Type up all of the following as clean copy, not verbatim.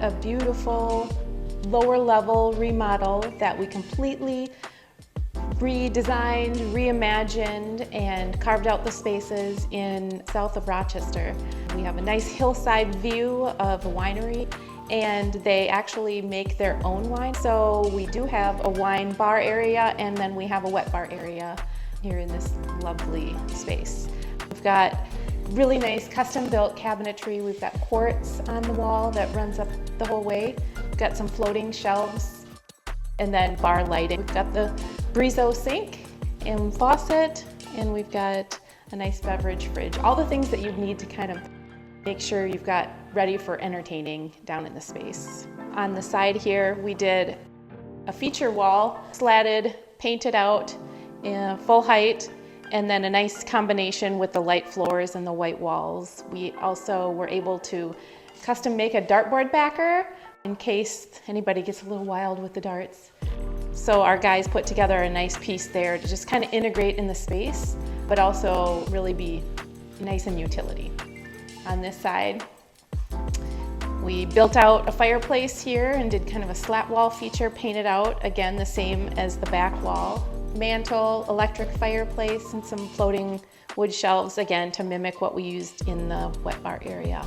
a beautiful lower level remodel that we completely redesigned, reimagined, and carved out the spaces in south of Rochester. We have a nice hillside view of a winery, and they actually make their own wine. So we do have a wine bar area, and then we have a wet bar area here in this lovely space. We've got really nice custom built cabinetry. We've got quartz on the wall that runs up the whole way. We've got some floating shelves, and then bar lighting. We've got the Brizo sink and faucet, and we've got a nice beverage fridge. All the things that you need to kind of make sure you've got ready for entertaining down in the space. On the side here, we did a feature wall, slatted, painted out in full height, and then a nice combination with the light floors and the white walls. We also were able to custom make a dartboard backer in case anybody gets a little wild with the darts. So our guys put together a nice piece there to just kind of integrate in the space, but also really be nice and utility. On this side, we built out a fireplace here and did kind of a slat wall feature, painted out, again, the same as the back wall. Mantle, electric fireplace, and some floating wood shelves, again, to mimic what we used in the wet bar area.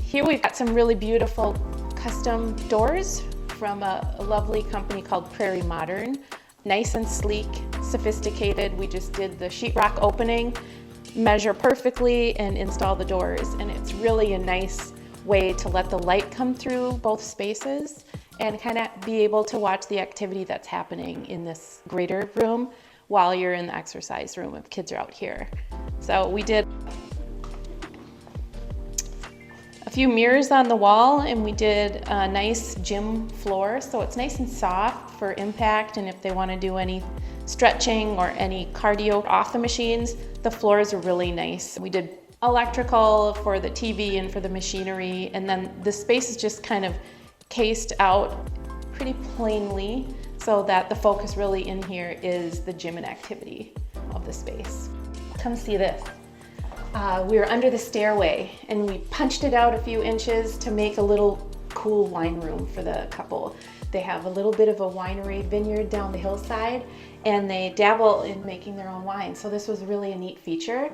Here we've got some really beautiful custom doors from a lovely company called Prairie Modern. Nice and sleek, sophisticated. We just did the sheetrock opening, measure perfectly, and install the doors. And it's really a nice way to let the light come through both spaces and kind of be able to watch the activity that's happening in this greater room while you're in the exercise room if kids are out here. So we did a few mirrors on the wall, and we did a nice gym floor, so it's nice and soft for impact, and if they want to do any stretching or any cardio off the machines, the floors are really nice. We did electrical for the TV and for the machinery, and then the space is just kind of cased out pretty plainly so that the focus really in here is the gym and activity of the space. Come see this. We were under the stairway, and we punched it out a few inches to make a little cool wine room for the couple. They have a little bit of a winery vineyard down the hillside, and they dabble in making their own wine. So this was really a neat feature.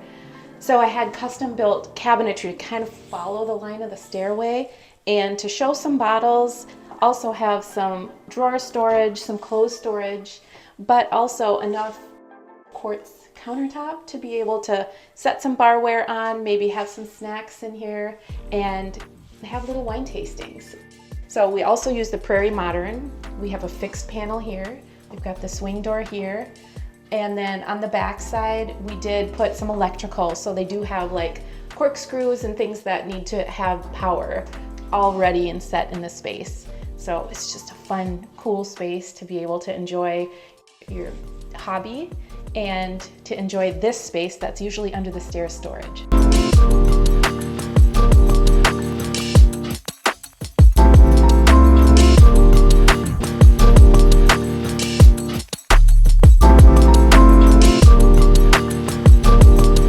So I had custom built cabinetry to kind of follow the line of the stairway, and to show some bottles, also have some drawer storage, some clothes storage, but also enough quartz countertop to be able to set some barware on, maybe have some snacks in here, and have little wine tastings. So we also use the Prairie Modern. We have a fixed panel here. We've got the swing door here. And then on the back side, we did put some electrical. So they do have like corkscrews and things that need to have power all ready and set in the space. So it's just a fun, cool space to be able to enjoy your hobby and to enjoy this space that's usually under the stairs storage.